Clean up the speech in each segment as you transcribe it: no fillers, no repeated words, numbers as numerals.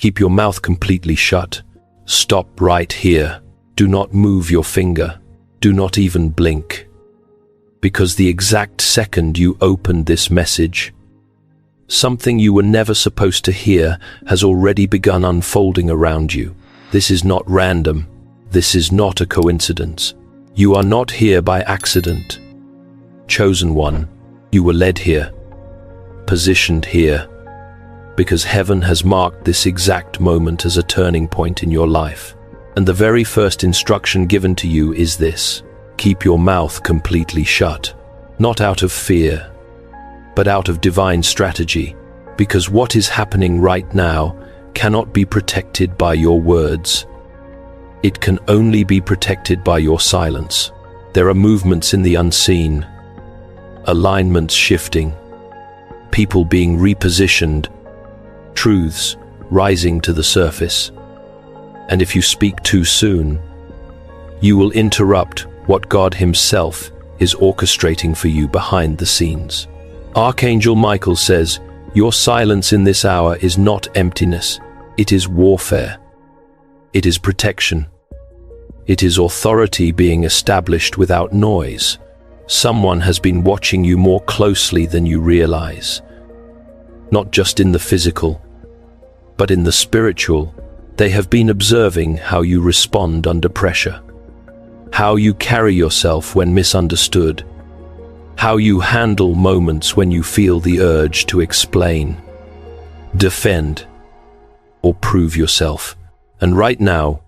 Keep your mouth completely shut. Stop right here. Do not move your finger. Do not even blink. Because the exact second you opened this message, something you were never supposed to hear has already begun unfolding around you. This is not random. This is not a coincidence. You are not here by accident. Chosen one, you were led here, positioned here, because heaven has marked this exact moment as a turning point in your life. And the very first instruction given to you is this: keep your mouth completely shut, not out of fear, but out of divine strategy, because what is happening right now cannot be protected by your words. It can only be protected by your silence. There are movements in the unseen, alignments shifting, people being repositioned, truths rising to the surface. And if you speak too soon, you will interrupt what God Himself is orchestrating for you behind the scenes. Archangel Michael says, your silence in this hour is not emptiness, it is warfare. It is protection. It is authority being established without noise. Someone has been watching you more closely than you realize. Not just in the physical, but in the spiritual. They have been observing how you respond under pressure, how you carry yourself when misunderstood, how you handle moments when you feel the urge to explain, defend, or prove yourself. And right now,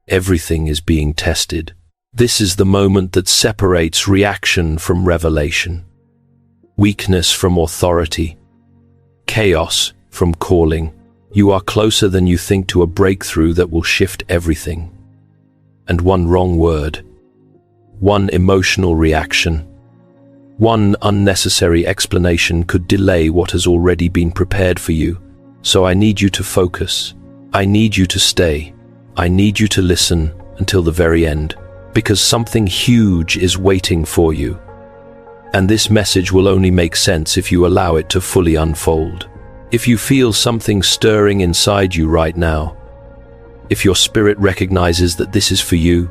everything is being tested. This is the moment that separates reaction from revelation, weakness from authority, chaos from calling. You are closer than you think to a breakthrough that will shift everything. And one wrong word, one emotional reaction, one unnecessary explanation could delay what has already been prepared for you. So I need you to focus. I need you to stay. I need you to listen until the very end, because something huge is waiting for you. And this message will only make sense if you allow it to fully unfold. If you feel something stirring inside you right now, if your spirit recognizes that this is for you,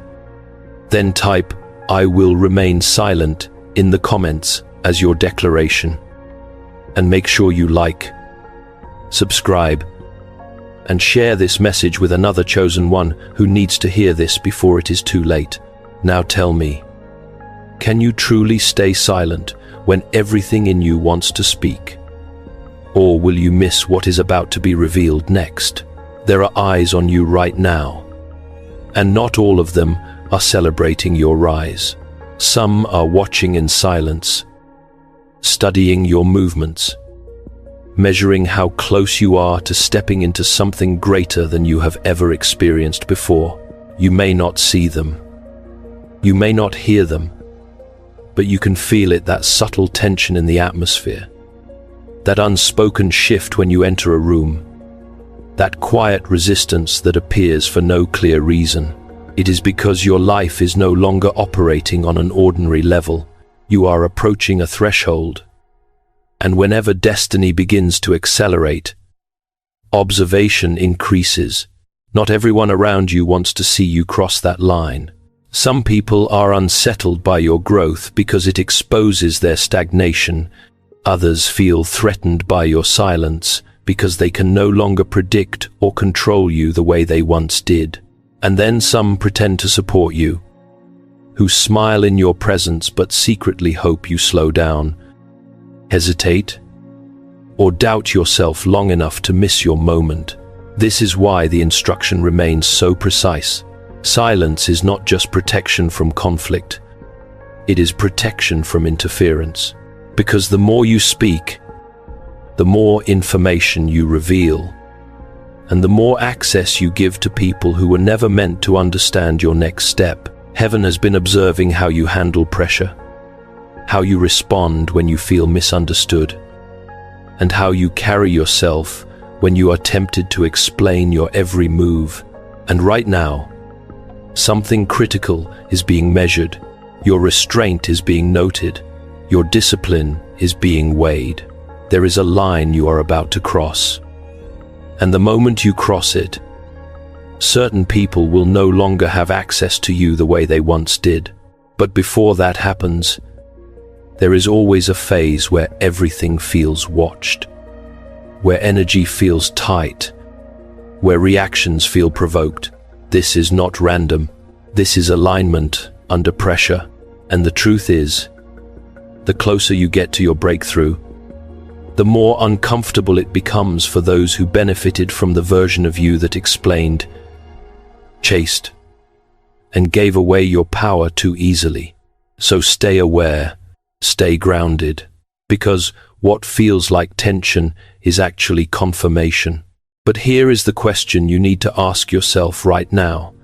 then type, "I will remain silent," in the comments as your declaration. And make sure you like, subscribe, and share this message with another chosen one who needs to hear this before it is too late. Now tell me, can you truly stay silent when everything in you wants to speak? Or will you miss what is about to be revealed next? There are eyes on you right now, and not all of them are celebrating your rise. Some are watching in silence, studying your movements, measuring how close you are to stepping into something greater than you have ever experienced before. You may not see them, you may not hear them, but you can feel it, that subtle tension in the atmosphere, that unspoken shift when you enter a room, that quiet resistance that appears for no clear reason. It is because your life is no longer operating on an ordinary level. You are approaching a threshold. And whenever destiny begins to accelerate, observation increases. Not everyone around you wants to see you cross that line. Some people are unsettled by your growth because it exposes their stagnation. Others feel threatened by your silence because they can no longer predict or control you the way they once did. And then some pretend to support you, who smile in your presence but secretly hope you slow down, hesitate, or doubt yourself long enough to miss your moment. This is why the instruction remains so precise. Silence is not just protection from conflict, it is protection from interference. Because the more you speak, the more information you reveal, and the more access you give to people who were never meant to understand your next step. Heaven has been observing how you handle pressure, how you respond when you feel misunderstood, and how you carry yourself when you are tempted to explain your every move. And right now, something critical is being measured. Your restraint is being noted. Your discipline is being weighed. There is a line you are about to cross. And the moment you cross it, certain people will no longer have access to you the way they once did. But before that happens, there is always a phase where everything feels watched, where energy feels tight, where reactions feel provoked. This is not random. This is alignment under pressure. And the truth is, the closer you get to your breakthrough, the more uncomfortable it becomes for those who benefited from the version of you that explained, chased, and gave away your power too easily. So stay aware, stay grounded, because what feels like tension is actually confirmation. But here is the question you need to ask yourself right now.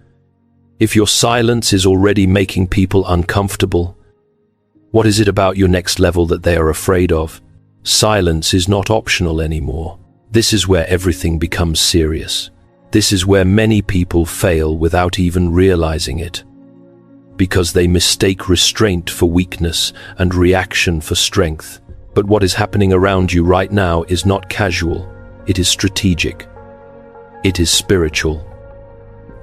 If your silence is already making people uncomfortable, what is it about your next level that they are afraid of? Silence is not optional anymore. This is where everything becomes serious. This is where many people fail without even realizing it, because they mistake restraint for weakness and reaction for strength. But what is happening around you right now is not casual. It is strategic. It is spiritual.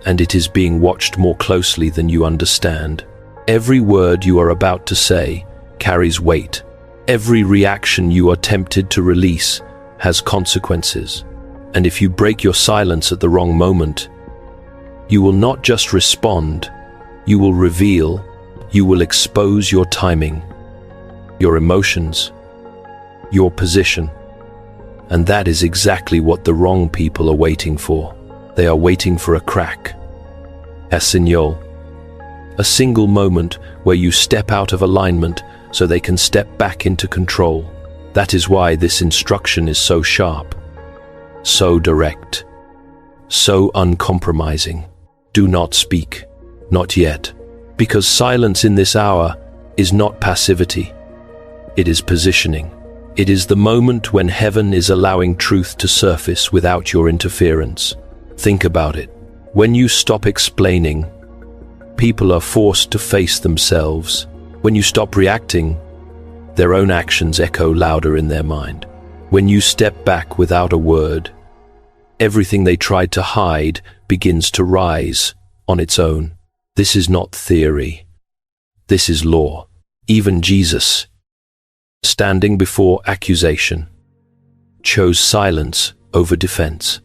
And it is being watched more closely than you understand. Every word you are about to say carries weight. Every reaction you are tempted to release has consequences. And if you break your silence at the wrong moment, you will not just respond, you will reveal, you will expose your timing, your emotions, your position. And that is exactly what the wrong people are waiting for. They are waiting for a crack, a signal, a single moment where you step out of alignment so they can step back into control. That is why this instruction is so sharp, so direct, so uncompromising. Do not speak, not yet, because silence in this hour is not passivity. It is positioning. It is the moment when heaven is allowing truth to surface without your interference. Think about it. When you stop explaining, people are forced to face themselves. When you stop reacting, their own actions echo louder in their mind. When you step back without a word, everything they tried to hide begins to rise on its own. This is not theory. This is law. Even Jesus, standing before accusation, chose silence over defense.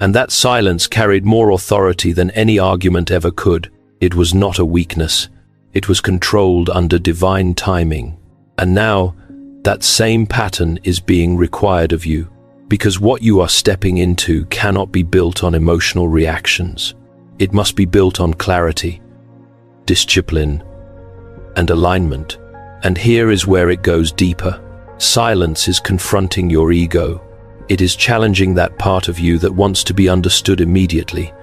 And that silence carried more authority than any argument ever could. It was not a weakness. It was controlled under divine timing. And now, that same pattern is being required of you, because what you are stepping into cannot be built on emotional reactions. It must be built on clarity, discipline, and alignment. And here is where it goes deeper. Silence is confronting your ego. It is challenging that part of you that wants to be understood immediately,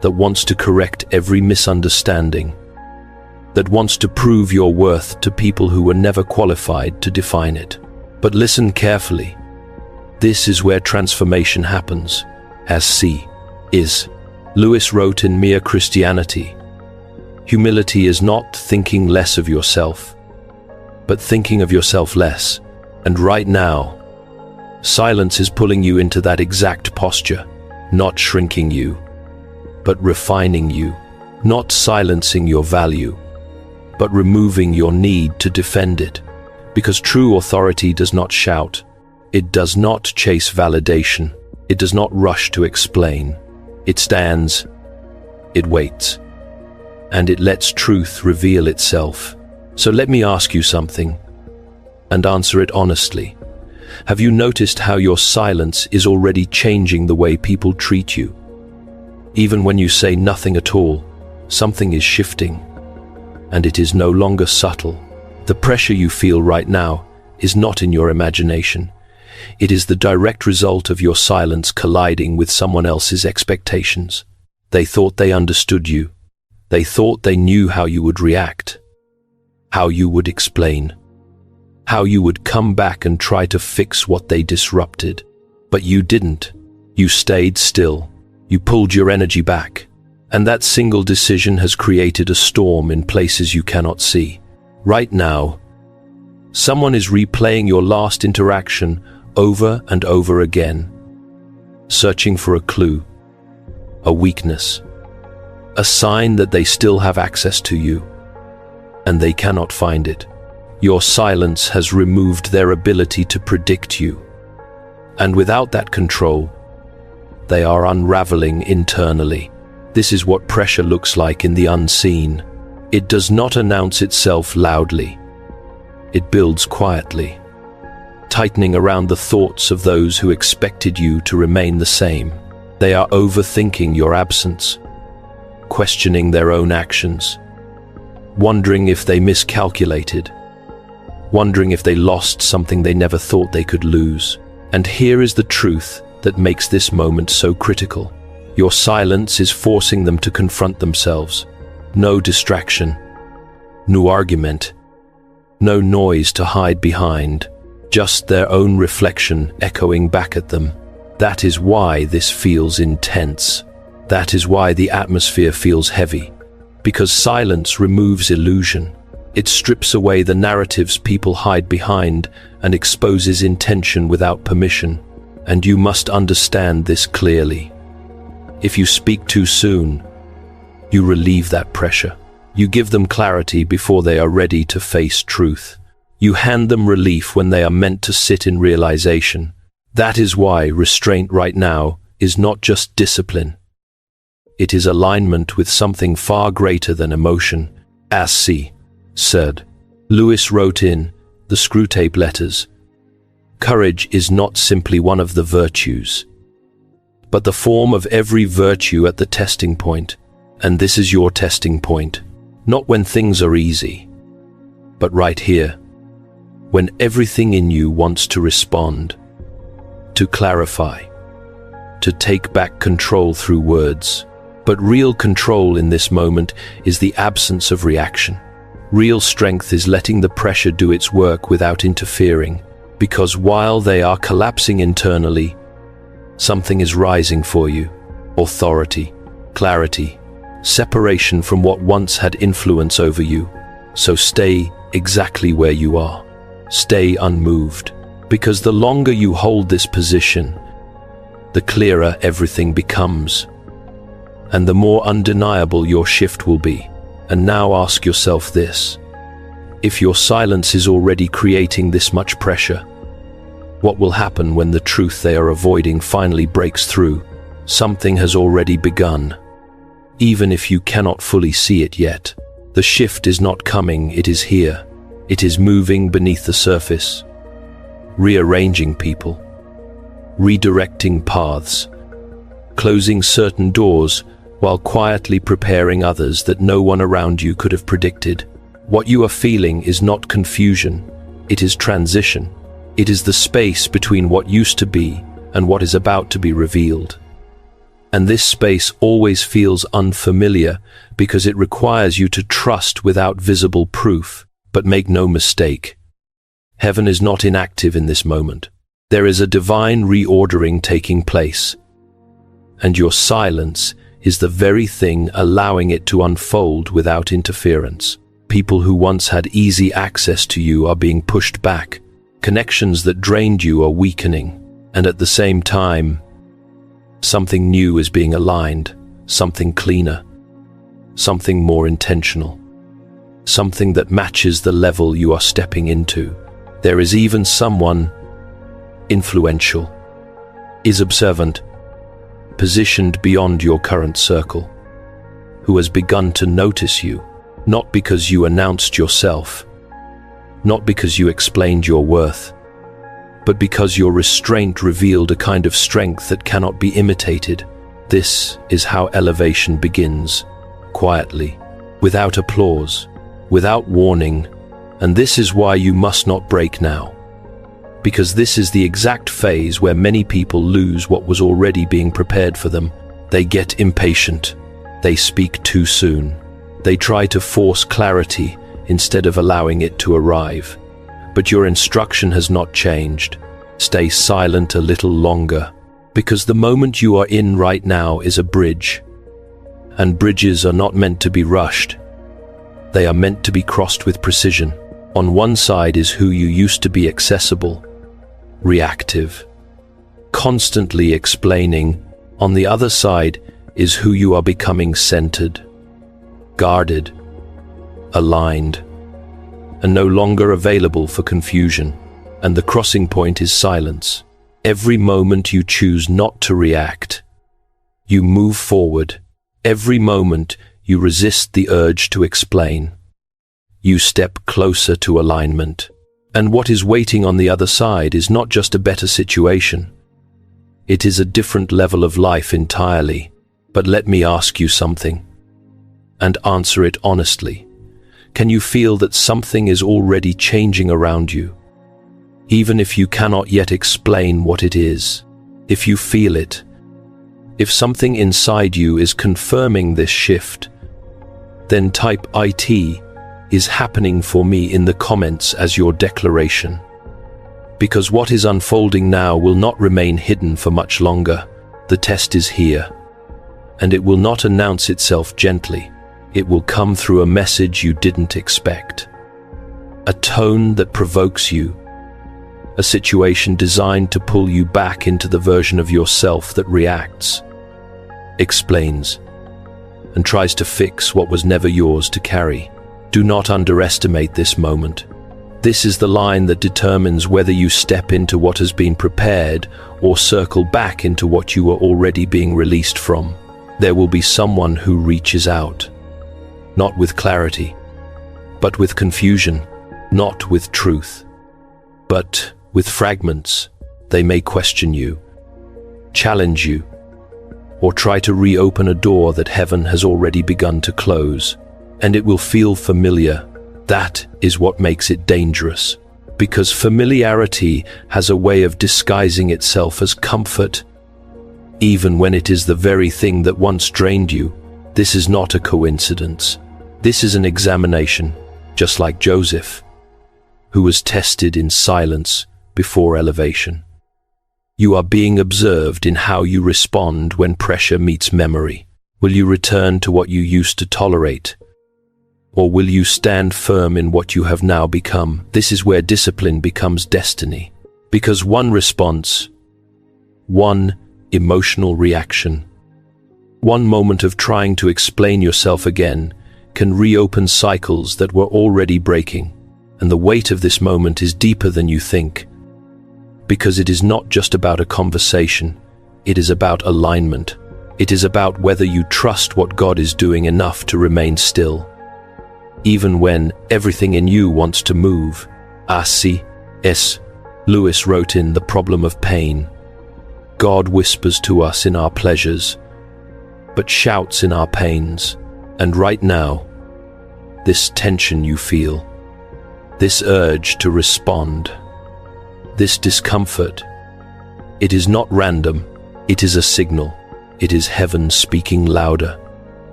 that wants to correct every misunderstanding, that wants to prove your worth to people who were never qualified to define it. But listen carefully. This is where transformation happens, as C is. Lewis wrote in Mere Christianity, humility is not thinking less of yourself, but thinking of yourself less. And right now, silence is pulling you into that exact posture, not shrinking you, but refining you, not silencing your value, but removing your need to defend it. Because true authority does not shout, it does not chase validation, it does not rush to explain. It stands, it waits, and it lets truth reveal itself. So let me ask you something, and answer it honestly. Have you noticed how your silence is already changing the way people treat you? Even when you say nothing at all, something is shifting, and it is no longer subtle. The pressure you feel right now is not in your imagination. It is the direct result of your silence colliding with someone else's expectations. They thought they understood you. They thought they knew how you would react, how you would explain, how you would come back and try to fix what they disrupted. But you didn't. You stayed still. You pulled your energy back. And that single decision has created a storm in places you cannot see. Right now, someone is replaying your last interaction over and over again. searching for a clue, a weakness, a sign that they still have access to you, and they cannot find it. Your silence has removed their ability to predict you, and without that control, they are unraveling internally. This is what pressure looks like in the unseen. It does not announce itself loudly. It builds quietly, tightening around the thoughts of those who expected you to remain the same. They are overthinking your absence, questioning their own actions, wondering if they miscalculated, wondering if they lost something they never thought they could lose. And here is the truth that makes this moment so critical. Your silence is forcing them to confront themselves. No distraction, no argument, no noise to hide behind, just their own reflection echoing back at them. That is why this feels intense. That is why the atmosphere feels heavy. Because silence removes illusion. It strips away the narratives people hide behind and exposes intention without permission. And you must understand this clearly. If you speak too soon, you relieve that pressure. You give them clarity before they are ready to face truth. You hand them relief when they are meant to sit in realization. That is why restraint right now is not just discipline. It is alignment with something far greater than emotion. As C. said. Lewis wrote in the Screwtape Letters, "Courage is not simply one of the virtues, but the form of every virtue at the testing point." And this is your testing point. Not when things are easy, but right here, when everything in you wants to respond, to clarify, to take back control through words. But real control in this moment is the absence of reaction. Real strength is letting the pressure do its work without interfering, because while they are collapsing internally, something is rising for you. Authority, clarity, separation from what once had influence over you. So stay exactly where you are. Stay unmoved, because the longer you hold this position, the clearer everything becomes, and the more undeniable your shift will be. And now ask yourself this: if your silence is already creating this much pressure, what will happen when the truth they are avoiding finally breaks through? Something has already begun. Even if you cannot fully see it yet, the shift is not coming, it is here. It is moving beneath the surface, rearranging people, redirecting paths, closing certain doors while quietly preparing others that no one around you could have predicted. What you are feeling is not confusion, it is transition. It is the space between what used to be and what is about to be revealed. And this space always feels unfamiliar because it requires you to trust without visible proof. But make no mistake, heaven is not inactive in this moment. There is a divine reordering taking place, and your silence is the very thing allowing it to unfold without interference. People who once had easy access to you are being pushed back. Connections that drained you are weakening, and at the same time, something new is being aligned, something cleaner, something more intentional, something that matches the level you are stepping into. There is even someone influential, is observant, positioned beyond your current circle, who has begun to notice you, not because you announced yourself, not because you explained your worth, but because your restraint revealed a kind of strength that cannot be imitated. This is how elevation begins, quietly, without applause, without warning, and this is why you must not break now. Because this is the exact phase where many people lose what was already being prepared for them. They get impatient, they speak too soon, they try to force clarity instead of allowing it to arrive. But your instruction has not changed. Stay silent a little longer, because the moment you are in right now is a bridge, and bridges are not meant to be rushed. They are meant to be crossed with precision. On one side is who you used to be: accessible, reactive, constantly explaining. On the other side is who you are becoming: centered, guarded, aligned, and no longer available for confusion. And the crossing point is silence. Every moment you choose not to react, you move forward. Every moment you resist the urge to explain, you step closer to alignment. And what is waiting on the other side is not just a better situation. It is a different level of life entirely. But let me ask you something, and answer it honestly. Can you feel that something is already changing around you? Even if you cannot yet explain what it is, if you feel it, if something inside you is confirming this shift, then type "IT is happening for me" in the comments as your declaration. Because what is unfolding now will not remain hidden for much longer. The test is here, and it will not announce itself gently. It will come through a message you didn't expect, a tone that provokes you, a situation designed to pull you back into the version of yourself that reacts, explains, and tries to fix what was never yours to carry. Do not underestimate this moment. This is the line that determines whether you step into what has been prepared or circle back into what you are already being released from. There will be someone who reaches out, not with clarity, but with confusion, not with truth, but with fragments. They may question you, challenge you, or try to reopen a door that heaven has already begun to close. And it will feel familiar. That is what makes it dangerous, because familiarity has a way of disguising itself as comfort, even when it is the very thing that once drained you. This is not a coincidence. This is an examination, just like Joseph, who was tested in silence before elevation. You are being observed in how you respond when pressure meets memory. Will you return to what you used to tolerate? Or will you stand firm in what you have now become? This is where discipline becomes destiny. Because one response, one emotional reaction, one moment of trying to explain yourself again can reopen cycles that were already breaking. And the weight of this moment is deeper than you think. Because it is not just about a conversation, it is about alignment. It is about whether you trust what God is doing enough to remain still, even when everything in you wants to move. C.S. Lewis wrote in The Problem of Pain, God whispers to us in our pleasures, but shouts in our pains. And right now, this tension you feel, this urge to respond, this discomfort, it is not random, it is a signal. It is heaven speaking louder,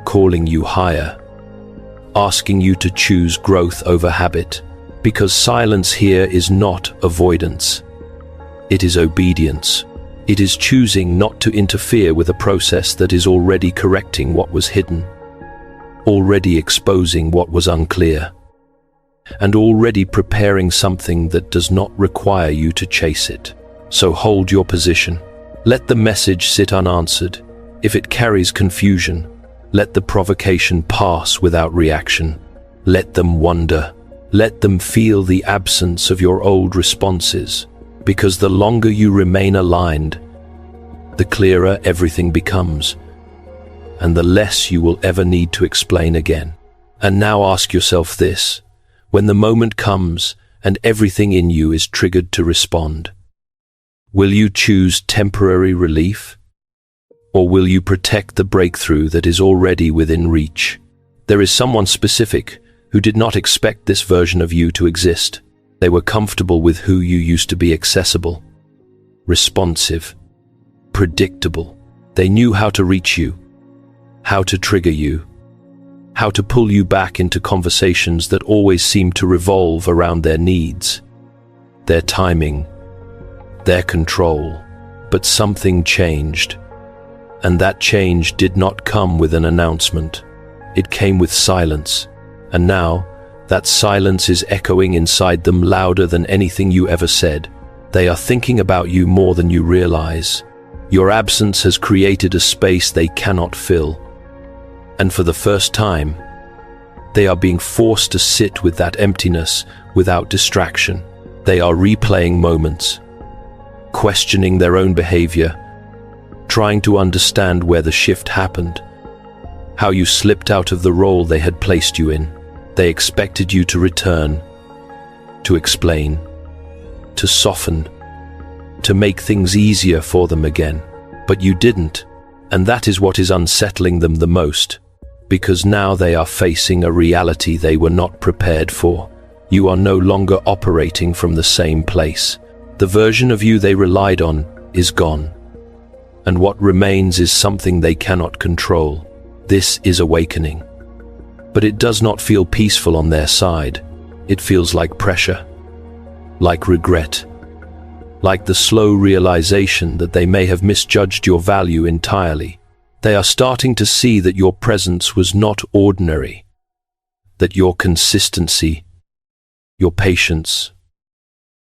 calling you higher, asking you to choose growth over habit, because silence here is not avoidance. It is obedience. It is choosing not to interfere with a process that is already correcting what was hidden, already exposing what was unclear, and already preparing something that does not require you to chase it. So hold your position. Let the message sit unanswered. If it carries confusion, let the provocation pass without reaction. Let them wonder. Let them feel the absence of your old responses, because the longer you remain aligned, the clearer everything becomes, and the less you will ever need to explain again. And now ask yourself this: when the moment comes and everything in you is triggered to respond, will you choose temporary relief? Or will you protect the breakthrough that is already within reach? There is someone specific who did not expect this version of you to exist. They were comfortable with who you used to be: accessible, responsive, predictable. They knew how to reach you, how to trigger you, how to pull you back into conversations that always seemed to revolve around their needs, their timing, their control. But something changed, and that change did not come with an announcement. It came with silence, and now that silence is echoing inside them louder than anything you ever said. They are thinking about you more than you realize. Your absence has created a space they cannot fill. And for the first time, they are being forced to sit with that emptiness without distraction. They are replaying moments, questioning their own behavior, trying to understand where the shift happened, how you slipped out of the role they had placed you in. They expected you to return, to explain, to soften, to make things easier for them again. But you didn't, and that is what is unsettling them the most, because now they are facing a reality they were not prepared for. You are no longer operating from the same place. The version of you they relied on is gone, and what remains is something they cannot control. This is awakening. But it does not feel peaceful on their side. It feels like pressure, like regret, like the slow realization that they may have misjudged your value entirely. They are starting to see that your presence was not ordinary, that your consistency, your patience,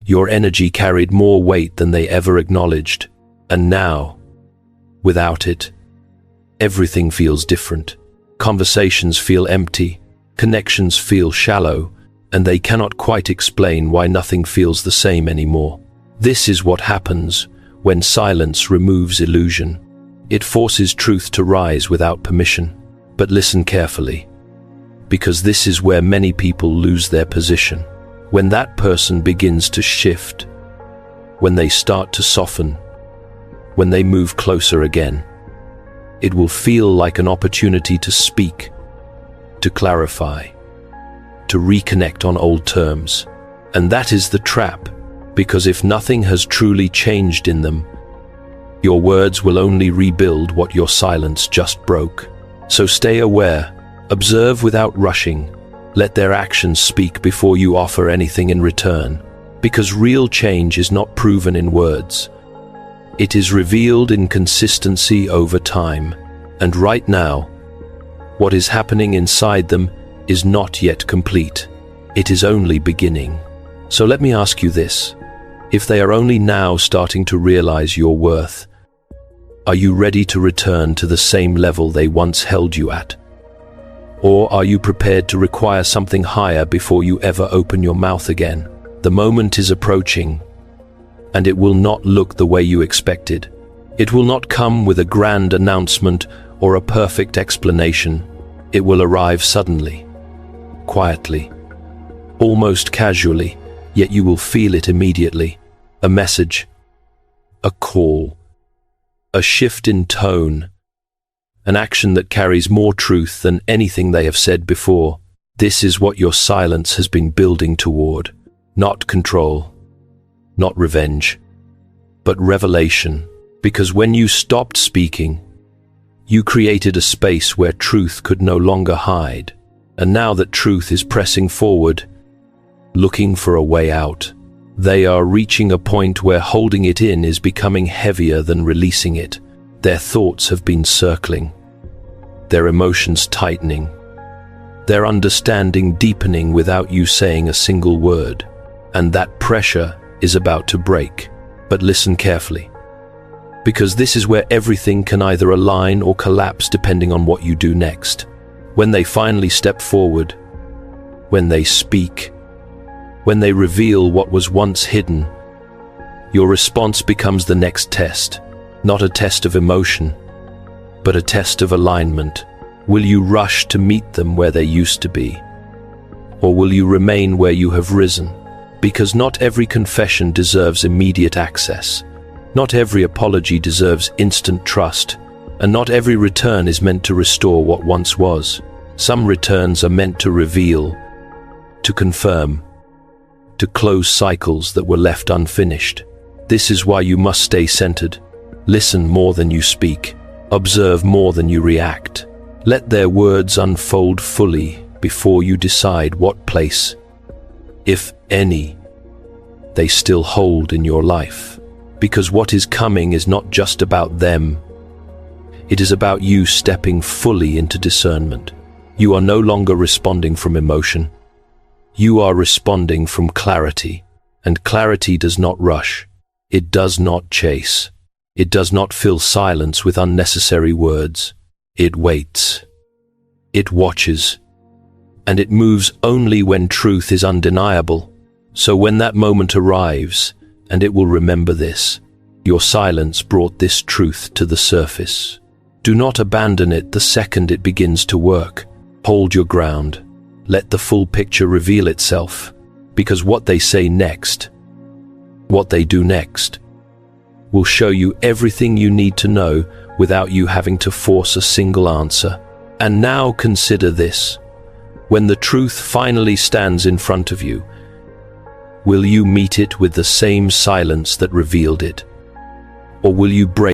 your energy carried more weight than they ever acknowledged. And now, without it, everything feels different. Conversations feel empty, connections feel shallow, and they cannot quite explain why nothing feels the same anymore. This is what happens when silence removes illusion. It forces truth to rise without permission. But listen carefully, because this is where many people lose their position. When that person begins to shift, when they start to soften, when they move closer again, it will feel like an opportunity to speak, to clarify, to reconnect on old terms. And that is the trap, because if nothing has truly changed in them, your words will only rebuild what your silence just broke. So stay aware, observe without rushing, let their actions speak before you offer anything in return, because real change is not proven in words. It is revealed in consistency over time. And right now, what is happening inside them is not yet complete. It is only beginning. So let me ask you this. If they are only now starting to realize your worth, are you ready to return to the same level they once held you at? Or are you prepared to require something higher before you ever open your mouth again? The moment is approaching, and it will not look the way you expected. It will not come with a grand announcement or a perfect explanation. It will arrive suddenly, quietly, almost casually, yet you will feel it immediately. A message, a call, a shift in tone, an action that carries more truth than anything they have said before. This is what your silence has been building toward. Not control, not revenge, but revelation. Because when you stopped speaking, you created a space where truth could no longer hide. And now that truth is pressing forward, looking for a way out, they are reaching a point where holding it in is becoming heavier than releasing it. Their thoughts have been circling, their emotions tightening, their understanding deepening without you saying a single word. And that pressure is about to break. But listen carefully, because this is where everything can either align or collapse depending on what you do next. When they finally step forward, when they speak, when they reveal what was once hidden, your response becomes the next test. Not a test of emotion, but a test of alignment. Will you rush to meet them where they used to be? Or will you remain where you have risen? Because not every confession deserves immediate access. Not every apology deserves instant trust. And not every return is meant to restore what once was. Some returns are meant to reveal, to confirm, to close cycles that were left unfinished. This is why you must stay centered. Listen more than you speak. Observe more than you react. Let their words unfold fully before you decide what place, if any, they still hold in your life. Because what is coming is not just about them. It is about you stepping fully into discernment. You are no longer responding from emotion. You are responding from clarity, and clarity does not rush. It does not chase. It does not fill silence with unnecessary words. It waits. It watches. And it moves only when truth is undeniable. So when that moment arrives, and it will remember this, your silence brought this truth to the surface. Do not abandon it the second it begins to work. Hold your ground. Let the full picture reveal itself, because what they say next, what they do next, will show you everything you need to know without you having to force a single answer. And now consider this. When the truth finally stands in front of you, will you meet it with the same silence that revealed it? Or will you break